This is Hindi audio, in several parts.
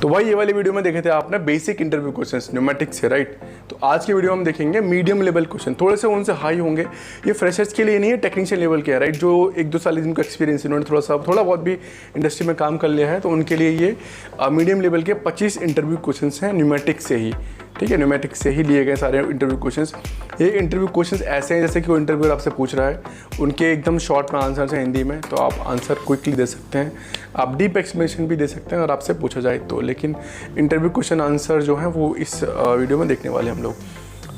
तो भाई ये वाली वीडियो में देखे थे आपने बेसिक इंटरव्यू क्वेश्चंस न्यूमेटिक्स से, राइट। तो आज की वीडियो हम देखेंगे मीडियम लेवल क्वेश्चन, थोड़े से उनसे हाई होंगे। ये फ्रेशर्स के लिए नहीं है, टेक्नीशियन लेवल के है, राइट। जो 1-2 साल जिनका एक्सपीरियंस, इन्होंने थोड़ा बहुत भी इंडस्ट्री में काम कर लिया है, तो उनके लिए ये मीडियम लेवल के 25 इंटरव्यू क्वेश्चन हैं न्यूमेटिक्स से ही, ठीक है। न्यूमेटिक्स से ही लिए गए सारे इंटरव्यू क्वेश्चंस। ये इंटरव्यू क्वेश्चंस ऐसे हैं जैसे कि कोई इंटरव्यूअर आपसे पूछ रहा है, उनके एकदम शॉर्ट में आंसर है हिंदी में, तो आप आंसर क्विकली दे सकते हैं, आप डीप एक्सप्लेनेशन भी दे सकते हैं और आपसे पूछा जाए तो। लेकिन इंटरव्यू क्वेश्चन आंसर जो है वो इस वीडियो में देखने वाले हम लोग।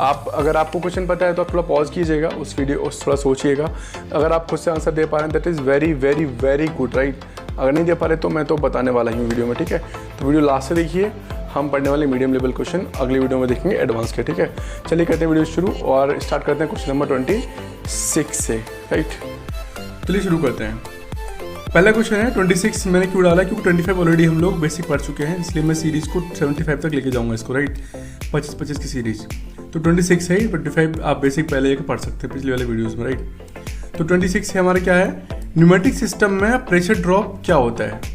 आप अगर आपको क्वेश्चन पता है तो आप थोड़ा पॉज कीजिएगा, उस वीडियो थोड़ा सोचिएगा। अगर आप खुद से आंसर दे पा रहे हैं that is very very very good, right. अगर नहीं दे पा रहे तो मैं तो बताने वाला ही हूँ वीडियो में, ठीक है। तो वीडियो लास्ट से देखिए, हम पढ़ने वाले मीडियम लेवल क्वेश्चन अगली वीडियो में देखेंगे एडवांस के, ठीक है। चलिए करते हैं वीडियो शुरू और स्टार्ट करते हैं क्वेश्चन नंबर 26 से, राइट। चलिए शुरू करते हैं। पहला क्वेश्चन है 26, मैंने क्यों डाला क्योंकि 25 ऑलरेडी हम लोग बेसिक पढ़ चुके हैं, इसलिए मैं सीरीज़ को 75 तक लेके जाऊंगा इसको, राइट। 25 की सीरीज। तो 26 है, 25 आप बेसिक पहले एक पढ़ सकते हैं पिछले वाले वीडियोज़ में, राइट। तो 26 है हमारा क्या है, न्यूमेटिक सिस्टम में प्रेशर ड्रॉप क्या होता है।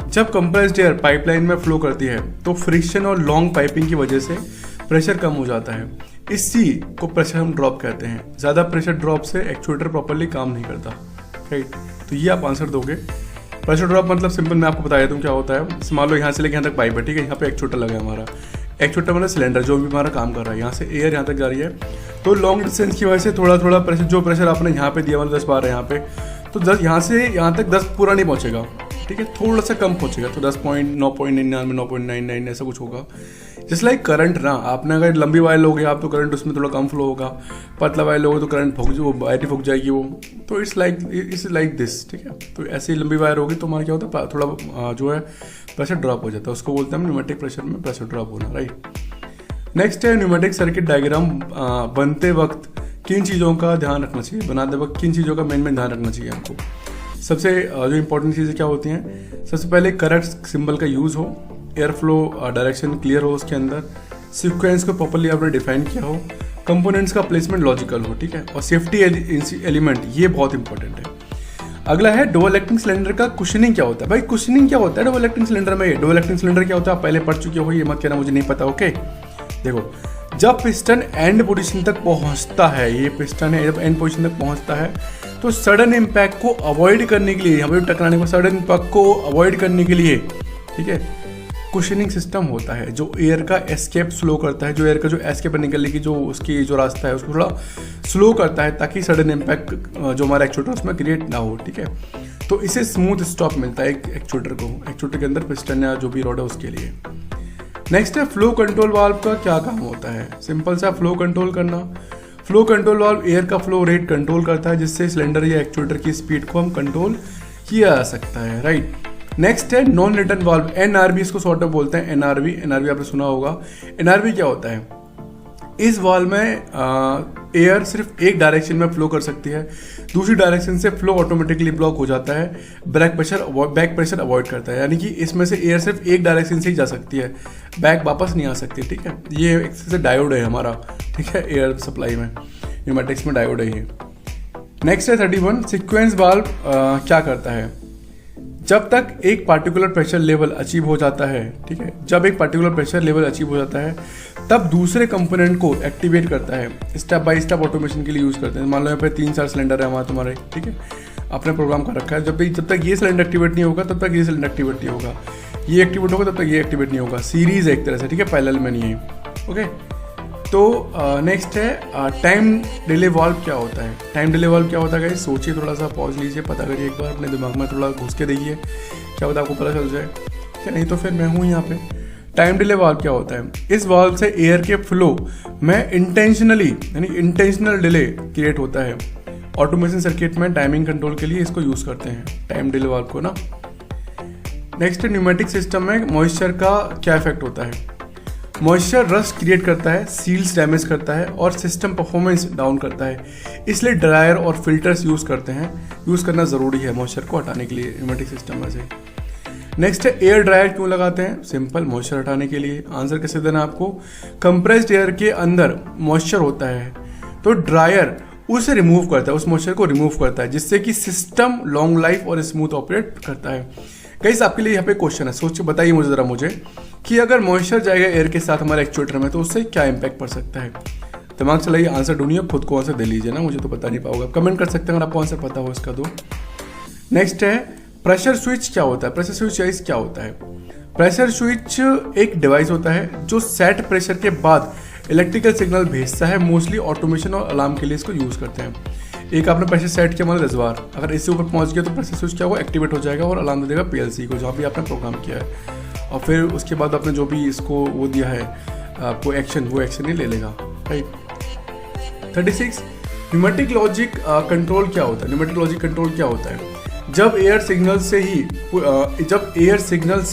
जब कंप्रेस्ड एयर पाइपलाइन में फ्लो करती है तो फ्रिक्शन और लॉन्ग पाइपिंग की वजह से प्रेशर कम हो जाता है, इसी को प्रेशर हम ड्रॉप कहते हैं। ज़्यादा प्रेशर ड्रॉप से एक्चुएटर प्रॉपर्ली काम नहीं करता, राइट। तो ये आप आंसर दोगे। प्रेशर ड्रॉप मतलब सिंपल मैं आपको बता देता हूँ क्या होता है। मान लो यहाँ से लेके यहाँ तक पाइप है, ठीक है। यहाँ पे एक्चुएटर लगा है हमारा, एक्चुएटर मतलब सिलेंडर जो भी हमारा काम कर रहा है, यहाँ से एयर यहाँ तक जा रही है। तो लॉन्ग डिस्टेंस की वजह से थोड़ा थोड़ा प्रेशर, जो प्रेशर आपने यहाँ पे दिया, मतलब 10 बार है यहाँ पे, तो 10 यहाँ से यहाँ तक 10 पूरा नहीं पहुँचेगा, ठीक है, थोड़ा सा कम पहुंचेगा। तो 10.9.99 9.99 ऐसा कुछ होगा। जस्ट लाइक करंट ना, आपने अगर लंबी वायर लोगे आप तो करंट उसमें थोड़ा कम फ्लो होगा, पतला वायर लोगे तो करंट वो वायर ही फूक जाएगी वो। तो इट्स लाइक दिस, ठीक है। तो ऐसे ही लंबी वायर होगी तो हमारा क्या होता है, थोड़ा जो है प्रेशर ड्रॉप हो जाता है, उसको बोलते हैं हम न्यूमेटिक प्रेशर में प्रेशर ड्रॉप होना, राइट। नेक्स्ट है न्यूमेटिक सर्किट डायग्राम बनते वक्त किन चीज़ों का ध्यान रखना चाहिए, बनाते वक्त किन चीज़ों का मेन ध्यान रखना चाहिए हमको। सबसे जो इंपॉर्टेंट चीज़ें क्या होती हैं, सबसे पहले करेक्ट सिंबल का यूज़ हो, एयर फ्लो डायरेक्शन क्लियर हो उसके अंदर, सीक्वेंस को प्रॉपर्ली आपने डिफाइन किया हो, कंपोनेंट्स का प्लेसमेंट लॉजिकल हो, ठीक है, और सेफ्टी एलिमेंट ये बहुत इंपॉर्टेंट है। अगला है डबल एक्टिंग सिलेंडर का कुशनिंग क्या होता है। भाई कुशनिंग क्या होता है डबल एक्टिंग सिलेंडर में। डबल एक्टिंग सिलेंडर क्या होता है आप पहले पढ़ चुके हो, ये मत कहना मुझे नहीं पता, ओके। देखो, जब पिस्टन एंड पोजीशन तक पहुंचता है, ये पिस्टन है, जब एंड पोजीशन तक पहुंचता है तो सडन इम्पैक्ट को अवॉइड करने के लिए, यहाँ पे टकराने को, सडन इम्पैक्ट को अवॉइड करने के लिए, ठीक है, कुशनिंग सिस्टम होता है जो एयर का एस्केप स्लो करता है, जो एयर का जो एस्केप निकलने की जो उसकी जो रास्ता है उसको थोड़ा स्लो करता है, ताकि सडन इम्पैक्ट जो हमारा एक्चुएटर उसमें क्रिएट ना हो, ठीक है। तो इसे स्मूथ स्टॉप मिलता है एक्चुएटर को, एक्चुएटर के अंदर पिस्टन या जो भी रॉड है उसके लिए। नेक्स्ट है फ्लो कंट्रोल वाल्व का क्या काम होता है। सिंपल सा, फ्लो कंट्रोल करना। फ्लो कंट्रोल वाल्व एयर का फ्लो रेट कंट्रोल करता है, जिससे सिलेंडर या एक्चुएटर की स्पीड को हम कंट्रोल किया जा सकता है, राइट। नेक्स्ट है नॉन रिटर्न वाल्व, एनआरवी इसको शॉर्ट में बोलते हैं। एनआरवी आपने सुना होगा। एनआरवी क्या होता है, इस वाल्व में एयर सिर्फ एक डायरेक्शन में फ्लो कर सकती है, दूसरी डायरेक्शन से फ्लो ऑटोमेटिकली ब्लॉक हो जाता है, बैक प्रेशर अवॉइड करता है। यानी कि इसमें से एयर सिर्फ एक डायरेक्शन से ही जा सकती है, बैक वापस नहीं आ सकती, ठीक है। ये एक से डायोड है हमारा, ठीक है, एयर सप्लाई में, न्यूमेटिक्स में डायोड है ये। नेक्स्ट है 31, सीक्वेंस वाल्व क्या करता है। जब तक एक पार्टिकुलर प्रेशर लेवल अचीव हो जाता है, ठीक है, जब एक पार्टिकुलर प्रेशर लेवल अचीव हो जाता है तब दूसरे कंपोनेंट को एक्टिवेट करता है। स्टेप बाय स्टेप ऑटोमेशन के लिए यूज़ करते हैं। मान लो यहाँ पे 3-4 सिलेंडर है हमारे तुम्हारे, ठीक है, आपने प्रोग्राम कर रखा है। जब तक ये सिलेंडर एक्टिवेट नहीं होगा तब तक ये सिलेंडर एक्टिवेट नहीं होगा, ये एक्टिवेट होगा तब तक ये एक्टिवेट नहीं होगा। सीरीज है एक तरह से, ठीक है, पैरेलल में नहीं है, ओके। तो नेक्स्ट है टाइम डिले वाल्व क्या होता है। टाइम डिले वाल्व क्या होता है, सोचिए, थोड़ा सा पॉज लीजिए, पता करिए एक बार, अपने दिमाग में थोड़ा घुस के देखिए, क्या होता है आपको पता चल जाए, क्या नहीं तो फिर मैं हूँ यहाँ पे। टाइम डिले वाल्व क्या होता है, इस वाल्व से एयर के फ्लो में इंटेंशनल डिले क्रिएट होता है। ऑटोमेशन सर्किट में टाइमिंग कंट्रोल के लिए इसको यूज़ करते हैं, टाइम डिले वाल्व को ना। नेक्स्ट है न्यूमेटिक सिस्टम में मॉइस्चर का क्या इफेक्ट होता है। मॉइस्चर रस्ट क्रिएट करता है, सील्स डैमेज करता है और सिस्टम परफॉर्मेंस डाउन करता है, इसलिए ड्रायर और फिल्टर्स यूज़ करना ज़रूरी है मॉइस्चर को हटाने के लिए न्यूमेटिक सिस्टम में से। नेक्स्ट है एयर ड्रायर क्यों लगाते हैं। सिंपल, मॉइस्चर हटाने के लिए। आंसर कैसे देना आपको, कंप्रेस्ड एयर के अंदर मॉइस्चर होता है तो ड्रायर उसे रिमूव करता है, उस मॉइस्चर को रिमूव करता है, जिससे कि सिस्टम लॉन्ग लाइफ और स्मूथ ऑपरेट करता है। गाइस आपके लिए यहाँ पे क्वेश्चन है, सोच बताइए मुझे ज़रा मुझे कि अगर मॉइस्चर जाएगा एयर के साथ हमारे एक्चुएटर में तो उससे क्या इम्पैक्ट पड़ सकता है। दिमाग चलाइए, आंसर ढूंढिए, खुद को आंसर दे लीजिए ना, मुझे तो पता नहीं पाओगे। कमेंट कर सकते हैं अगर आपको आंसर पता हो इसका। दो नेक्स्ट है प्रेशर स्विच क्या होता है। प्रेशर स्विच गाइस क्या होता है? प्रेशर स्विच एक डिवाइस होता है जो सेट प्रेशर के बाद इलेक्ट्रिकल सिग्नल भेजता है। मोस्टली ऑटोमेशन और अलार्म के लिए इसको यूज़ करते हैं। एक आपने प्रेशर सेट किया मतलब रेजवार, अगर इससे ऊपर पहुंच गया तो प्रेशर स्विच क्या होगा, एक्टिवेट हो जाएगा और अलार्म दे देगा पीएलसी को जहाँ भी आपने प्रोग्राम किया है। और फिर उसके बाद आपने जो भी इसको वो दिया है आपको एक्शन, वो एक्शन ही ले लेगा, राइट। 36 न्यूमेटिक लॉजिक कंट्रोल क्या होता है। न्यूमेटिक लॉजिक कंट्रोल क्या होता है? जब एयर सिग्नल से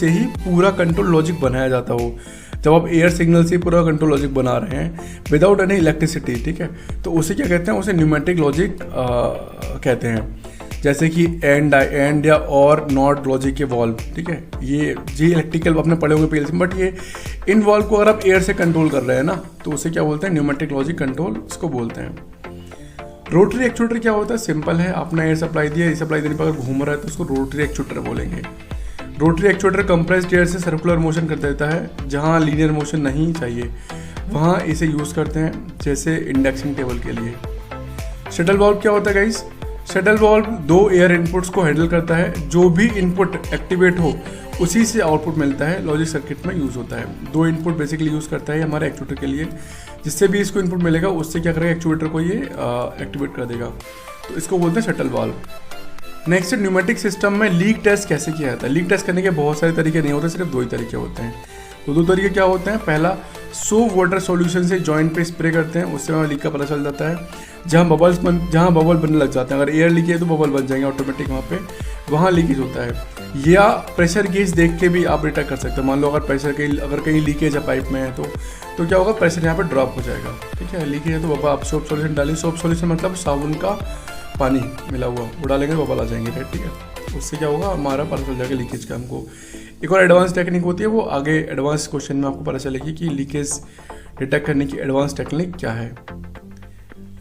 ही पूरा कंट्रोल लॉजिक बनाया जाता हो। जब आप एयर सिग्नल से पूरा कंट्रोल लॉजिक बना रहे हैं विदाउट एनी इलेक्ट्रिसिटी, ठीक है, तो उसे क्या कहते हैं? उसे न्यूमेटिक लॉजिक कहते हैं। जैसे कि एंड या और नॉट लॉजिक के वॉल्व, ठीक है, ये जी इलेक्ट्रिकल आपने पढ़े होंगे पीएलसी, बट ये इन वॉल्व को अगर आप एयर से कंट्रोल कर रहे हैं ना तो उसे क्या बोलते हैं? न्यूमेटिक लॉजिक कंट्रोल इसको बोलते हैं। रोटरी एक्चुएटर क्या होता है? सिंपल है, आपने एयर सप्लाई दिया, एयर सप्लाई देने पर अगर घूम रहा है तो उसको रोटरी एक्चुएटर बोलेंगे। रोटरी एक्चुएटर कंप्रेस्ड एयर से सर्कुलर मोशन कर देता है। जहाँ लीनियर मोशन नहीं चाहिए वहाँ इसे यूज़ करते हैं, जैसे इंडेक्सिंग टेबल के लिए। शटल वॉल्व क्या होता है गाइस? शटल वॉल्व दो एयर इनपुट्स को हैंडल करता है। जो भी इनपुट एक्टिवेट हो उसी से आउटपुट मिलता है, लॉजिक सर्किट में यूज़ होता है। दो इनपुट बेसिकली यूज़ करता है हमारे एक्चुएटर के लिए, जिससे भी इसको इनपुट मिलेगा उससे क्या करेगा, एक्चुएटर को ये एक्टिवेट कर देगा, तो इसको बोलते हैं shuttle valve. Next pneumatic system में लीक टेस्ट कैसे किया जाता है। लीक टेस्ट करने के बहुत सारे तरीके नहीं होते, सिर्फ दो ही तरीके होते हैं। तो दो तरीके क्या होते हैं? पहला, सोप वाटर सॉल्यूशन से जॉइंट पे स्प्रे करते हैं, उससे हमें लीक का पता चल जाता है। जहाँ बबल बनने लग जाते हैं, अगर एयर लीक है तो बबल बन जाएंगे ऑटोमेटिक, वहाँ लीकेज होता है। या प्रेशर गेज देख के भी आप डिटेक्ट कर सकते हैं। मान लो अगर कहीं लीकेज है पाइप में है तो क्या होगा, प्रेशर यहाँ पर ड्रॉप हो जाएगा, ठीक है। लीकेज है तो बाबा आप सोप सॉल्यूशन डालिए। सोप सॉल्यूशन मतलब साबुन का पानी मिला हुआ, वो डालेंगे बबल आ जाएंगे, ठीक है। उससे क्या होगा, हमारा पता चल जाएगा लीकेज का हमको। एक और एडवांस टेक्निक होती है, वो आगे एडवांस क्वेश्चन में आपको पता चलेगी कि लीकेज डिटेक्ट करने की एडवांस टेक्निक क्या है।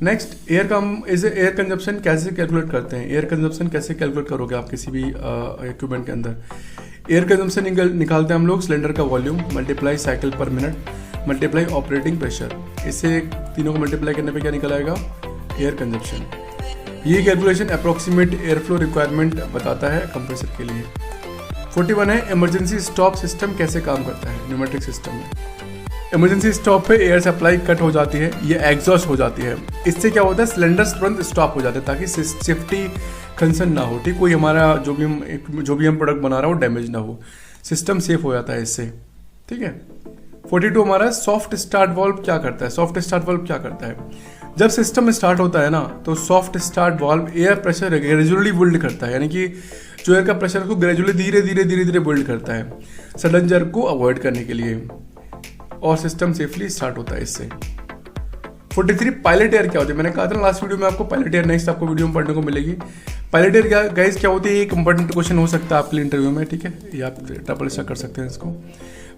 नेक्स्ट, एयर कंजप्शन कैसे कैलकुलेट करते हैं। एयर कंजप्शन कैसे कैलकुलेट करोगे आप किसी भी इक्विपमेंट के अंदर। एयर कंजप्शन निकालते हैं हम लोग सिलेंडर का वॉल्यूम मल्टीप्लाई साइकिल पर मिनट मल्टीप्लाई ऑपरेटिंग प्रेशर। इससे तीनों को मल्टीप्लाई करने पे क्या निकल आएगा, एयर कंजप्शन। ये calculation approximate air flow requirement बताता है कंप्रेसर के लिए। 41 है इमरजेंसी स्टॉप सिस्टम कैसे काम करता है न्यूमेटिक सिस्टम में। इमरजेंसी स्टॉप पे एयर सप्लाई कट हो जाती है, ये एग्जॉस्ट हो जाती है। इससे क्या होता है, सिलेंडर तुरंत स्टॉप हो जाते हैं ताकि सेफ्टी कंसर्न ना हो, ठीक, कोई हमारा जो भी हम प्रोडक्ट बना रहा हो डैमेज ना हो, सिस्टम सेफ हो जाता है इससे, ठीक है। 42 हमारा सॉफ्ट स्टार्ट वाल्व क्या करता है। सॉफ्ट स्टार्ट वाल्व क्या करता है, जब सिस्टम स्टार्ट होता है ना तो soft start valve air pressure gradually build करता है, यानी कि जो एयर का प्रेशर उसको ग्रेजुअली धीरे धीरे बिल्ड करता है सडन जर्क को अवॉइड करने के लिए, और सिस्टम सेफली स्टार्ट होता है इससे। 43 पायलट एयर क्या होती है। मैंने कहा था लास्ट वीडियो में आपको पायलट एयर नेक्स्ट आपको वीडियो में पढ़ने को मिलेगी। पायलट एयर गाइस क्या होती है, एक इंपॉर्टेंट क्वेश्चन हो सकता है आपके लिए इंटरव्यू में, ठीक है, ये आप डबल चेक कर सकते हैं इसको।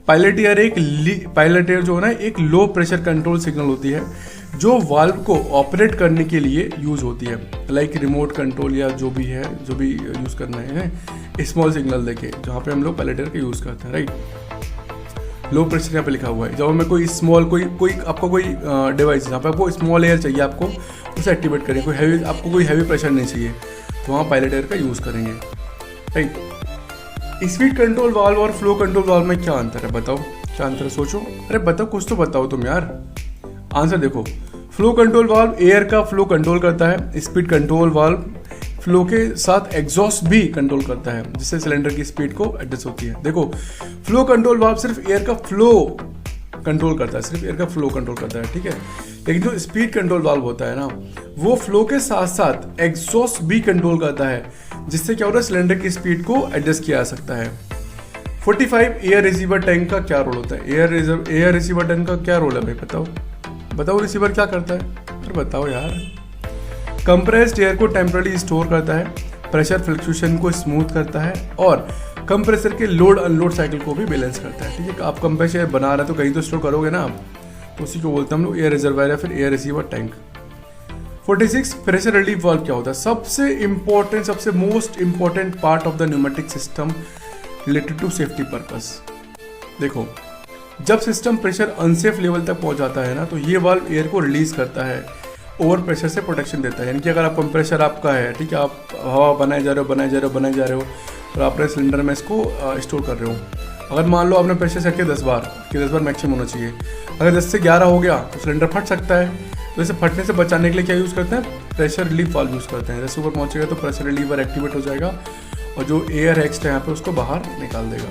पायलट एयर जो है ना एक लो प्रेशर कंट्रोल सिग्नल होती है जो वाल्व को ऑपरेट करने के लिए यूज होती है, लाइक रिमोट कंट्रोल या जो भी यूज करना है स्मॉल सिग्नल देके, जहाँ पे हम लोग पायलट एयर का यूज करते हैं, राइट। लो प्रेशर यहाँ पे लिखा हुआ है, जब हमें कोई स्मॉल कोई आपको कोई डिवाइस जहाँ पे आपको स्मॉल एयर चाहिए, आपको उसे एक्टिवेट करें, आपको कोई हैवी प्रेशर नहीं चाहिए, तो वहाँ पायलट एयर का यूज़ करेंगे, राइट। स्पीड कंट्रोल वाल्व और फ्लो कंट्रोल वाल्व में क्या अंतर है, बताओ क्या अंतर है, सोचो, अरे बताओ, कुछ तो बताओ तुम यार। आंसर देखो, फ्लो कंट्रोल वाल्व एयर का फ्लो कंट्रोल करता है, स्पीड कंट्रोल वाल्व फ्लो के साथ एग्जॉस्ट भी कंट्रोल करता है, जिससे सिलेंडर की स्पीड को एडजस्ट होती है। देखो, फ्लो कंट्रोल वाल्व सिर्फ एयर का फ्लो कंट्रोल करता है, सिर्फ एयर का फ्लो कंट्रोल करता है, ठीक है। लेकिन जो स्पीड कंट्रोल वाल्व होता है ना, वो फ्लो के साथ साथ एग्जॉस्ट भी कंट्रोल करता है, जिससे क्या होता है, सिलेंडर की स्पीड को एडजस्ट किया जा सकता है। 45 एयर रिसीवर टैंक का क्या रोल होता है। एयर रिसीवर टैंक का क्या रोल है भाई, बताओ रिसीवर क्या करता है, अरे बताओ यार। कंप्रेस्ड एयर को टेम्पररी स्टोर करता है, प्रेशर फ्लक्चुएशन को स्मूथ करता है, और कंप्रेसर के लोड अनलोड साइकिल को भी बैलेंस करता है, ठीक है। आप कंप्रेसर एयर बना रहे हैं तो कहीं तो स्टोर करोगे ना आप, तो उसी को बोलते हैं हम लोग एयर रिजर्वायर या फिर air receiver tank. 46 pressure relief valve क्या होता है। सबसे most important part of the pneumatic system related to safety purpose. देखो, जब सिस्टम प्रेशर अनसेफ लेवल तक पहुंच जाता है ना, तो ये वाल्व एयर को रिलीज करता है, ओवर प्रेशर से प्रोटेक्शन देता है। यानी कि अगर आप कंप्रेशर आपका है, ठीक है, आप हवा बनाए जा रहे हो और आपने सिलेंडर में इसको स्टोर कर रहे हो। अगर मान लो आपने प्रेशर सेट किया 10 बार कि 10 बार मैक्सिमम होना चाहिए, अगर 10 से 11 हो गया तो सिलेंडर फट सकता है। तो इसे फटने से बचाने के लिए क्या यूज़ करते हैं? प्रेशर रिलीफ वाल्व यूज़ करते हैं। जैसे ऊपर पहुंचेगा तो प्रेशर रिलीवर एक्टिवेट हो जाएगा और जो एयर है एक्स्ट्रा यहाँ पे उसको बाहर निकाल देगा।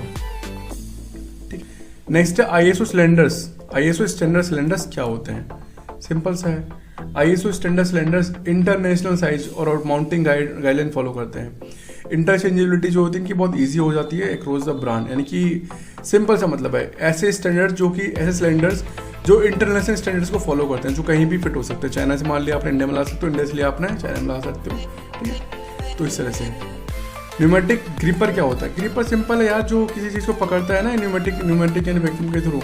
ठीक, नेक्स्ट है ISO cylinders. ISO standard cylinders क्या होते हैं? सिंपल सा है, ISO standard cylinders international size और माउंटिंग गाइडलाइन फॉलो करते हैं। इंटरचेंजेबिलिटी जो होती है कि बहुत इजी हो जाती है अक्रॉस द ब्रांड। यानी कि सिंपल सा मतलब है, ऐसे स्टैंडर्ड जो कि ऐसे सिलेंडर्स जो इंटरनेशनल स्टैंडर्ड्स को फॉलो करते हैं, जो कहीं भी फिट हो सकते हैं। चाइना से मान लिया आपने इंडिया में ला सकते हो, इंडिया से लिया आपने चाइना में ला सकते हो। ठीक है, तो इस तरह से। न्यूमेटिक ग्रिपर क्या होता है? ग्रिपर सिंपल है यार, जो किसी चीज़ को पकड़ता है ना, न्यूमेटिक यानी वैक्यूम के थ्रू।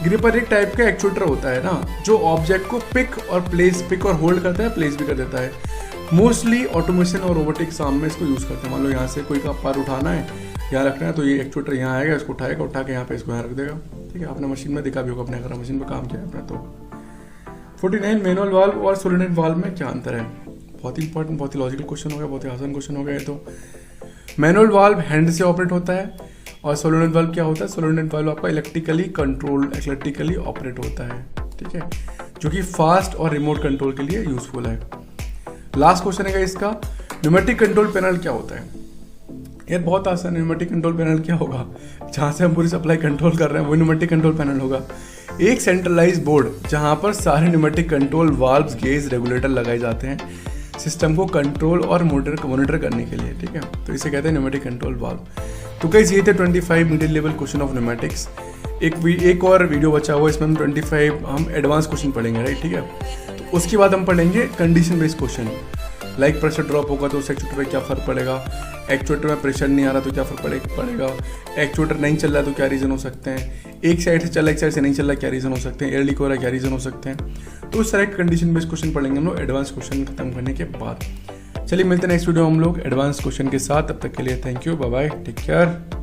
ग्रिपर एक टाइप का एक्चुएटर होता है ना, जो ऑब्जेक्ट को पिक और होल्ड करता है, प्लेस भी कर देता है। मोस्टली ऑटोमेशन और रोबोटिक काम में इसको यूज़ करते हैं। मान लो यहाँ से कोई का पार उठाना है, यहाँ रखना है, तो ये एक्चुएटर यहाँ आएगा, इसको उठा के यहाँ पे इसको यहाँ रख देगा। ठीक है, आपने मशीन में देखा भी होगा, अपने अगर मशीन पर काम किया आपने तो। 49 मैनुअल वाल्व और सोलेनॉइड वाल्व में क्या अंतर है? बहुत ही इंपॉर्टेंट, बहुत ही लॉजिकल क्वेश्चन हो गया, बहुत ही आसान क्वेश्चन हो गया। तो मैनुअल वाल्व हैंड से ऑपरेट होता है और सोलेनॉइड वाल्व क्या होता है? सोलेनॉइड वाल्व आपका इलेक्ट्रिकली ऑपरेट होता है। ठीक है, जो कि फास्ट और रिमोट कंट्रोल के लिए यूजफुल है। लास्ट क्वेश्चन है इसका, न्यूमेटिक कंट्रोल पैनल क्या होता है? यार बहुत आसान, न्यूमेटिक कंट्रोल पैनल क्या होगा? जहाँ से हम पूरी सप्लाई कंट्रोल कर रहे हैं वो न्यूमेटिक कंट्रोल पैनल होगा। एक सेंट्रलाइज बोर्ड जहाँ पर सारे pneumatic control valves, gauge, regulator लगाए जाते हैं सिस्टम को कंट्रोल और मॉनिटर करने के लिए। ठीक है, तो इसे कहते हैं न्यूमेटिक कंट्रोल वाल्व। तो गाइस ये थे 25 middle level question of pneumatics. एक और वीडियो बचा हुआ, इसमें हम 25 हम एडवांस क्वेश्चन पढ़ेंगे, राइट? ठीक है, तो उसके बाद हम पढ़ेंगे condition based question, like pressure drop होगा तो उस एक्चुएटर पे क्या फ़र्क पड़ेगा, एक्चुएटर में प्रेशर नहीं आ रहा तो क्या फ़र्क पड़ेगा, एक्चुएटर नहीं चल रहा तो क्या रीज़न हो सकते हैं, एक साइड से चल रहा एक साइड से नहीं चल रहा क्या रीज़न हो सकते हैं, एयर लीक हो रहा क्या रीज़न हो सकते हैं। तो उस तरह के कंडीशन बेस्ड क्वेश्चन पढ़ेंगे हम लोग एडवांस क्वेश्चन खत्म करने के बाद। चलिए मिलते हैं नेक्स्ट वीडियो हम लोग एडवांस क्वेश्चन के साथ। तब तक के लिए thank you, bye bye, take care.